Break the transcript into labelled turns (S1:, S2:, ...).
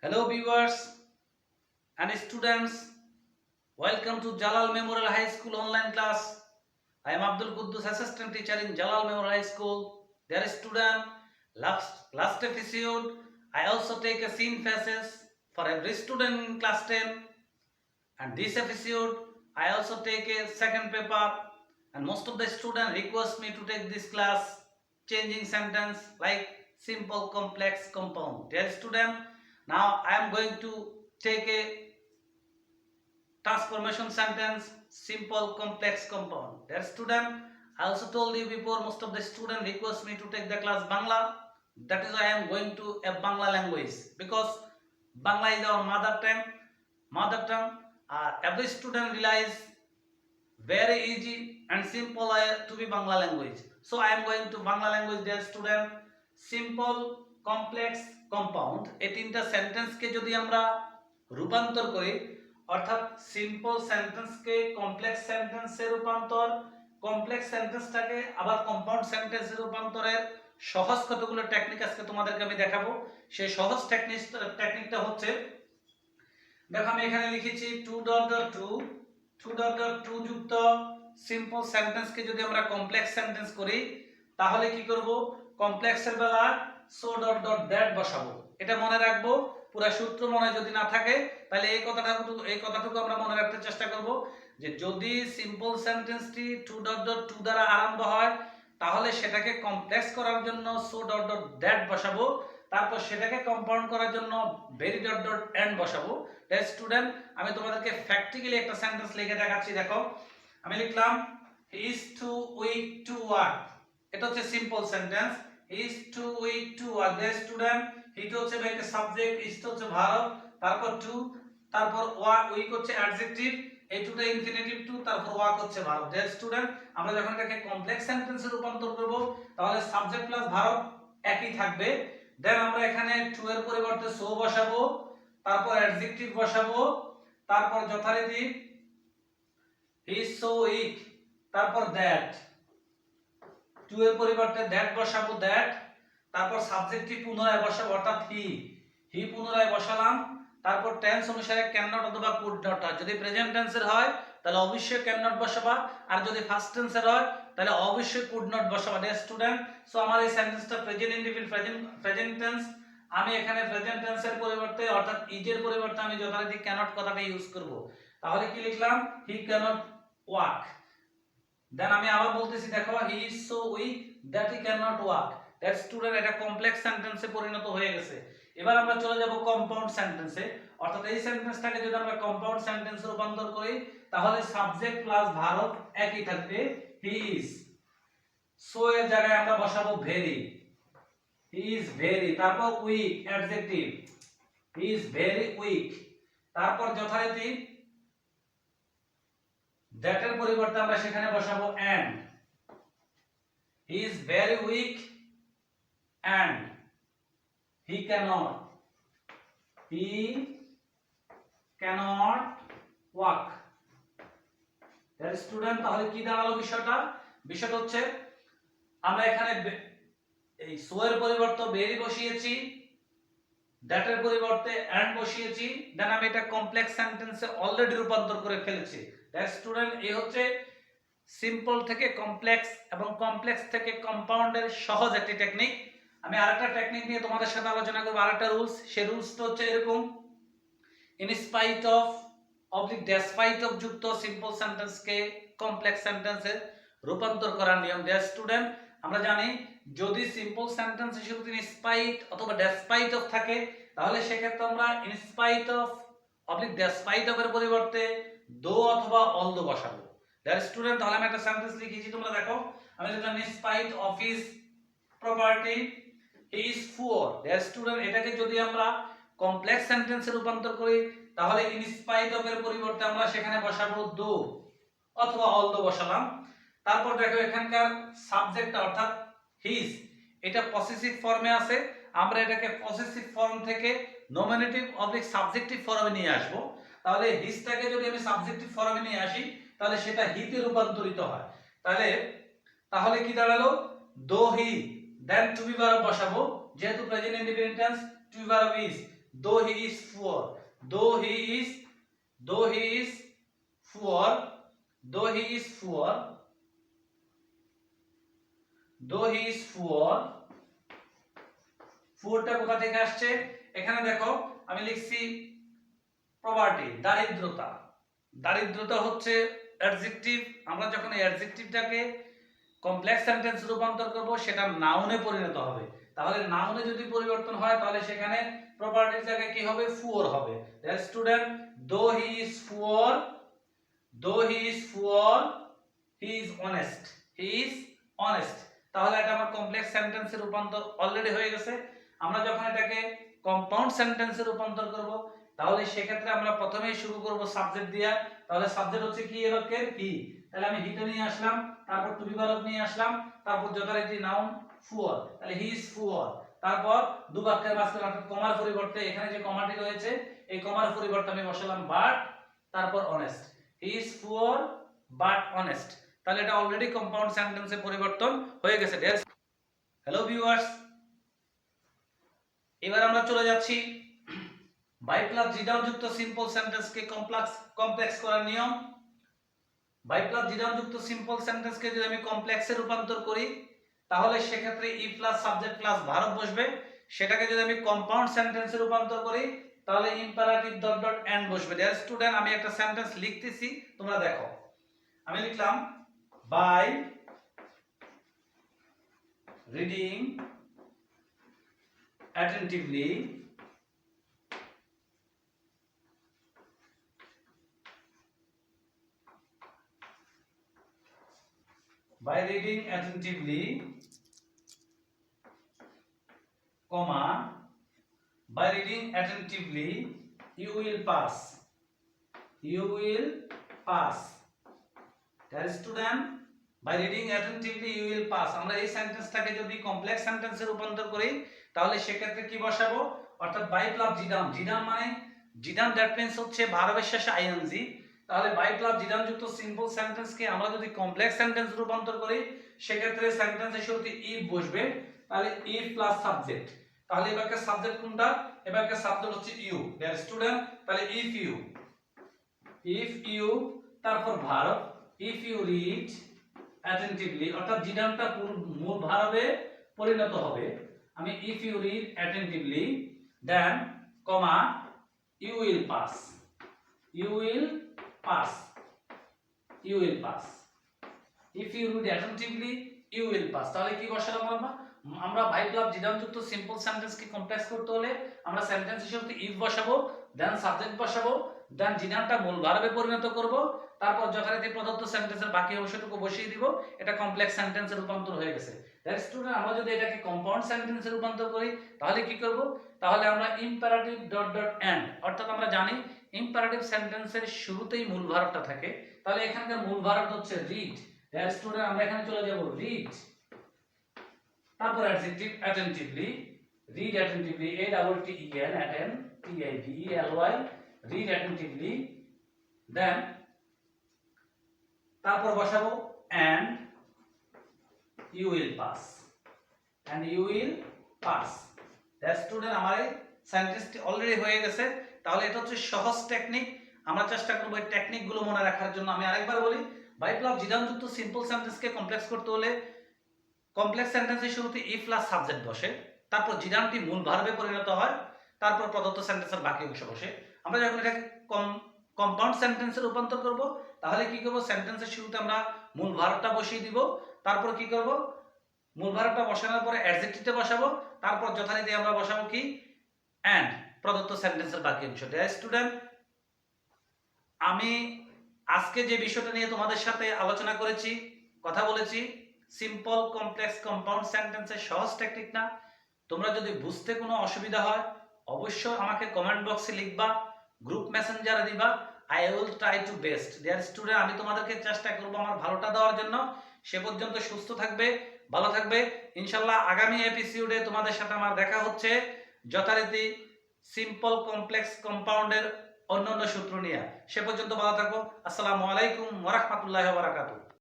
S1: Hello viewers and students, welcome to Jalal Memorial High School online class. I am Abdul Quddus, assistant teacher in Jalal Memorial High School. Dear student, last episode I also take a scene faces for every student in class 10, and this episode I also take a second paper, and most of the students request me to take this class changing sentence like simple, complex, compound. Dear student, now I am going to take a transformation sentence simple, complex, compound. Dear student, I also told you before, most of the student request me to take the class Bangla. That is why I am going to a Bangla language, because Bangla is our mother tongue. Every student realize very easy and simple to be Bangla language. So I am going to Bangla language, dear student. Simple, complex, compound এই তিনটা সেন্টেন্সকে যদি আমরা রূপান্তর করি, অর্থাৎ simple সেন্টেন্সকে complex সেন্টেন্সে রূপান্তর, কমপ্লেক্স সেন্টেন্সটাকে আবার কম্পাউন্ড সেন্টেন্সে রূপান্তরের সহজ কতগুলো টেকনিক আজকে তোমাদেরকে আমি দেখাবো। সেই সহজ টেকনিকটা হচ্ছে, দেখো আমি এখানে লিখেছি 2.2 যুক্ত সিম্পল সেন্টেন্সকে যদি আমরা কমপ্লেক্স সেন্টেন্স করি, তাহলে কি করব, কমপ্লেক্সের বেলা সো ডট ডট দ্যাট বসাবো। এটা মনে রাখবো, পুরো সূত্র মনে যদি না থাকে তাহলে এই কথাটুকু আমরা মনে রাখতে চেষ্টা করব যে যদি সিম্পল সেন্টেন্সটি 2.2 দ্বারা আরম্ভ হয় তাহলে সেটাকে কমপ্লেক্স করার জন্য সো ডট ডট দ্যাট বসাবো, তারপর সেটাকে কম্পাউন্ড করার জন্য ভেরি ডট ডট এন্ড বসাবো। স্টুডেন্ট, আমি তোমাদেরকে প্র্যাকটিক্যালি একটা সেন্টেন্স লিখে দেখাচ্ছি। দেখো আমি লিখলাম he is too weak to work. এটা হচ্ছে simple sentence, he is too weak to work. Student, হিটা হচ্ছে একটা সাবজেক্ট, ইজ হচ্ছে ভার্ব, তারপর টু, তারপর ওয়ার্ক, উইক হচ্ছে অ্যাডজেক্টিভ, এই টুটা ইনফিনিটিভ টু, তারপর ওয়ার্ক হচ্ছে ভার্ব। স্টুডেন্ট, আমরা যখন এটাকে কমপ্লেক্স সেন্টেন্সে রূপান্তর করব তাহলে সাবজেক্ট প্লাস ভার্ব একই থাকবে। দেন আমরা এখানে টু এর পরিবর্তে সো বসাবো, তারপর অ্যাডজেক্টিভ বসাবো, তারপর যথারীতি হি ইজ সো উইক, তারপর দ্যাট, টু এর পরিবর্তে দ্যাট বসাবো, দ্যাট, তারপর সাবজেক্টিভ পুনরায় বসাবো অর্থাৎ হি পুনরায় বসালাম, তারপর টেন্স অনুসারে ক্যান নট অথবা কুড নট হয়। যদি প্রেজেন্ট টেন্সের হয় তাহলে অবশ্যই ক্যান নট বসাবা, আর যদি ফার্স্ট টেন্সের হয় তাহলে অবশ্যই কুড নট বসাবা। ডিয়ার স্টুডেন্ট, সো আমার এই সেন্টেন্সটা প্রেজেন্ট ইন্ডিফিনিট প্রেজেন্ট টেন্স, আমি এখানে প্রেজেন্ট টেন্সের পরিবর্তে অর্থাৎ ইজ এর পরিবর্তে আমি যথারীতি ক্যানট কথাটা ইউজ করব। তাহলে কি লিখলাম, হি ক্যানট ওয়াক। দেন আমি আবার বলতেছি, দেখো he is so weak that he cannot walk. That student, এটা কমপ্লেক্স সেন্টেন্সে পরিণত হয়ে গেছে। এবার আমরা চলে যাব কম্পাউন্ড সেন্টেন্সে, অর্থাৎ এই সেন্টেন্সটাকে যদি আমরা কম্পাউন্ড সেন্টেন্সে রূপান্তর করি তাহলে সাবজেক্ট প্লাস ভার্ব একই থাকবে, হি ইজ। সো এর জায়গায় আমরা বসাবো ভেরি, হি ইজ ভেরি, তারপর weak adjective, he is very weak, তারপর যথারীতি দ্যাট এর পরিবর্তে আমরা সেখানে বসাবো and, he is very weak and he cannot walk. That student, তাহলে কি দাঁড়ালো বিষয়টা হচ্ছে আমরা এখানে এই সো এর পরিবর্তে ভেরি বসিয়েছি, দ্যাট এর পরিবর্তে এন্ড বসিয়েছি, দেন আমি এটা কমপ্লেক্স সেন্টেন্সে অলরেডি রূপান্তর করে ফেলেছি। দ্যাট স্টুডেন্ট, এই হচ্ছে সিম্পল থেকে কমপ্লেক্স এবং কমপ্লেক্স থেকে কম্পাউন্ডের সহজ একটি টেকনিক। আমি আরেকটা টেকনিক নিয়ে তোমাদের সাথে আলোচনা করব, আরেকটা রুলস। সেই রুলসটা হচ্ছে এরকম, in spite of oblique despite of যুক্ত সিম্পল সেন্টেন্সকে কমপ্লেক্স সেন্টেন্সে রূপান্তর করার নিয়ম। ডিয়ার স্টুডেন্ট, আমরা জানি যদি সিম্পল সেন্টেন্সে শুধু ইন স্পাইট অথবা ডেসপাইট অফ থাকে তাহলে সেক্ষেত্রে আমরা in spite of oblique despite of এর পরিবর্তে দো অথবা অলদো বসাবো। ডিয়ার স্টুডেন্ট, তাহলে আমি একটা সেন্টেন্স লিখেছি, তোমরা দেখো আমি লিখলাম in spite of his property he is poor. Dear student, এটাকে যদি আমরা কমপ্লেক্স সেন্টেন্সে রূপান্তর করি তাহলে ইন স্পাইট অফ এর পরিবর্তে আমরা সেখানে বসাবো দো অথবা অলদো বসালাম। তারপর দেখো এখানকার সাবজেক্টটা অর্থাৎ হিজ, এটা পসেসিভ ফর্মে আছে, আমরা এটাকে পসেসিভ ফর্ম থেকে নমিনেটিভ অবলিক সাবজেক্টিভ ফর্মে নিয়ে আসব। তাহলে হিজটাকে যদি আমি সাবজেক্টিভ ফর্মে নিয়ে আসি তাহলে সেটা হিতে রূপান্তরিত হয়। তাহলে কি দাঁড়ালো, দো হি, দেন টু বি ভার্ব বসাবো, যেহেতু present independent tends to be verb is, though he is poor, though he is poor, though he is poor, though he is poor, পুরটা কোথা থেকে আসছে? এখানে দেখো আমি লিখছি পভার্টি, দারিদ্রতা। দারিদ্রতা হচ্ছে অ্যাডজেক্টিভ। আমরা যখন এই অ্যাডজেক্টিভটাকে কমপ্লেক্স সেন্টেন্সে রূপান্তর করব সেটা নাউনে পরিণত হবে। তাহলে নাউনে যদি পরিবর্তন হয় তাহলে সেখানে প্রপার্টির জায়গায় কি হবে? ফুয়ার হবে। দ্যাট স্টুডেন্ট, দো হি ইজ ফুয়ার, দো he is Führer, he is honest, he is honest. তাহলে এটা আমার কমপ্লেক্স সেন্টেন্সে রূপান্তর অলরেডি হয়ে গেছে। আমরা যখন এটাকে কম্পাউন্ড সেন্টেন্সে রূপান্তর করব তাহলে সেক্ষেত্রে আমরা প্রথমেই শুরু করব সাবজেক্ট দিয়ে। তাহলে সাবজেক্ট হচ্ছে কি? এর বাক্যের কি? তাহলে আমি হিতে নিয়ে আসলাম, তারপর টু বি ভার্ব নিয়ে আসলাম, তারপর যথারীতি নাউন ফুয়ার, তাহলে হি ইজ ফুয়ার। তারপর দু বাক্যের মাঝখানে অর্থাৎ কমার পরিবর্তে এখানে যে কমাটি রয়েছে এই কমার পরিবর্তে আমি বসালাম বাট, তারপর honest. He is Führer but honest. তাহলে এটা অলরেডি কম্পাউন্ড সেন্টেন্সে পরিবর্তন হয়ে গেছে। হ্যালো ভিউয়ার্স, এবার আমরা চলে যাচ্ছি বাই প্লাস জি ডাউন যুক্ত সিম্পল সেন্টেন্সকে কমপ্লেক্স করার নিয়ম। বাই প্লাস জি ডাউন যুক্ত সিম্পল সেন্টেন্সকে যদি আমি কমপ্লেক্সে রূপান্তর করি তাহলে সেক্ষেত্রে ই প্লাস সাবজেক্ট প্লাস ভার্ব বসবে। সেটাকে যদি আমি কম্পাউন্ড সেন্টেন্সে রূপান্তর করি তাহলে ইম্পারেটিভ ডট ডট এন্ড বসবে। ডিয়ার স্টুডেন্ট, আমি একটা সেন্টেন্স লিখতেছি, তোমরা দেখো। আমি লিখলাম by reading attentively by reading attentively, comma, by reading attentively you will pass, you will pass. Dear student, by reading attentively you will pass, আমরা এই সেন্টেন্সটাকে যদি কমপ্লেক্স সেন্টেন্সে রূপান্তর করি তাহলে সেক্ষেত্রে কি বসাবো? অর্থাৎ by plus gerund, gerund মানে জি ডাউন দ্যাট মিন্স হচ্ছে ভার্বের শেষে আইএনজি। তাহলে বাই প্লাস জি ডাউন যুক্ত সিম্পল সেন্টেন্সকে আমরা যদি কমপ্লেক্স সেন্টেন্স রূপান্তর করি সেক্ষেত্রে সেন্টেন্সের শুরুতে ইফ বসবে। তাহলে ইফ প্লাস সাবজেক্ট, তাহলে এবারকার সাবজেক্ট কোনটা? এবারকার সাবজেক্ট হচ্ছে ইউ। ডিয়ার স্টুডেন্ট, তাহলে ইফ ইউ, তারপর verb if you read attentively, অর্থাৎ জি ডাউনটা মূল ভার্বে পরিণত হবে। আমি if you read attentively then comma you will pass, you will pass, you will pass, if you read attentively you will pass। তাহলে কি বসালাম আমরা বাই প্লাস জি ডাউন যুক্ত সিম্পল সেন্টেন্স কে কমপ্লেক্স করতে হলে আমরা সেন্টেন্সের শুরুতে if বসাবো, দেন সাবজেক্ট বসাবো, দেন জি ডাউনটা মূল ভার্বে পরিণত করব, তারপর যথারীতি প্রদত্ত সেন্টেন্সের বাকি অংশটুকু বসিয়ে দিব। এটা কমপ্লেক্স সেন্টেন্সে রূপান্তর হয়ে গেছে। দ্যাট স্টুডেন্ট, আমরা যদি এটাকে কম্পাউন্ড সেন্টেন্সে রূপান্তর করি তাহলে কি করব? তাহলে আমরা ইম্পারেটিভ ডট ডট এন্ড, অর্থাৎ আমরা জানি ইম্পারেটিভ সেন্টেন্সের শুরুতেই মূল ভার্বটা থাকে। তাহলে এখানকার মূল ভার্ব হচ্ছে রিড। দ্যাট স্টুডেন্ট, আমরা এখানে চলে যাব রিড, তারপর adjective attentively, read attentively, A double T E N atten T I V E L Y, read attentively, then তারপর বসাবো and you will pass, and you will pass। That student, আমার এই সেন্টেন্সটি already হয়ে গেছে। তাহলে এটা হচ্ছে সহজ টেকনিক। আমরা চেষ্টা করব এই টেকনিকগুলো মনে রাখার জন্য। আমি আরেকবার বলি, বাই প্লাস জি ডাউন যুক্ত সিম্পল সেন্টেন্সকে কমপ্লেক্স করতে হলে কমপ্লেক্স সেন্টেন্সের শুরুতে ইফ প্লাস সাবজেক্ট বসে, তারপর জি ডাউনটি মূল ভার্বে পরিণত হয়, তারপর প্রদত্ত সেন্টেন্সের বাকি অংশ বসে। আমরা যখন এটা কম্পাউন্ড সেন্টেন্সে রূপান্তর করব তাহলে কি করব? সেন্টেন্সের শুরুতে আমরা মূল ভার্বটা বসিয়ে দিব, তারপর কি করব? মূল ভার্বটা বসানোর পরে অ্যাডজেক্টিভটা বসাবো, তারপর যথারীতি আমরা বসাবো কি? এন্ড, প্রদত্ত সেন্টেন্সের বাকি অংশ। ডিয়ার স্টুডেন্ট, আমি আজকে যে বিষয়টা নিয়ে তোমাদের সাথে আলোচনা করেছি, কথা বলেছি, সিম্পল কমপ্লেক্স কম্পাউন্ড সেন্টেন্সের সহজ টেকনিক না। তোমরা যদি বুঝতে কোনো অসুবিধা হয় অবশ্যই আমাকে কমেন্ট বক্সে লিখবা, গ্রুপ মেসেঞ্জারে দিবা। I will try to best. Dear student, আমি তোমাদেরকে চেষ্টা করব আমার ভালোটা দেওয়ার জন্য। সে পর্যন্ত সুস্থ থাকবে, ভালো থাকবে। ইনশাআল্লাহ আগামী এপিসোডে তোমাদের সাথে আমার দেখা হচ্ছে যথারীতি সিম্পল কমপ্লেক্স কম্পাউন্ডের অন্যান্য সূত্র নিয়ে। সে পর্যন্ত ভালো থাকো। আসসালামু আলাইকুম ওয়া রাহমাতুল্লাহি ওয়া বারাকাতুহু।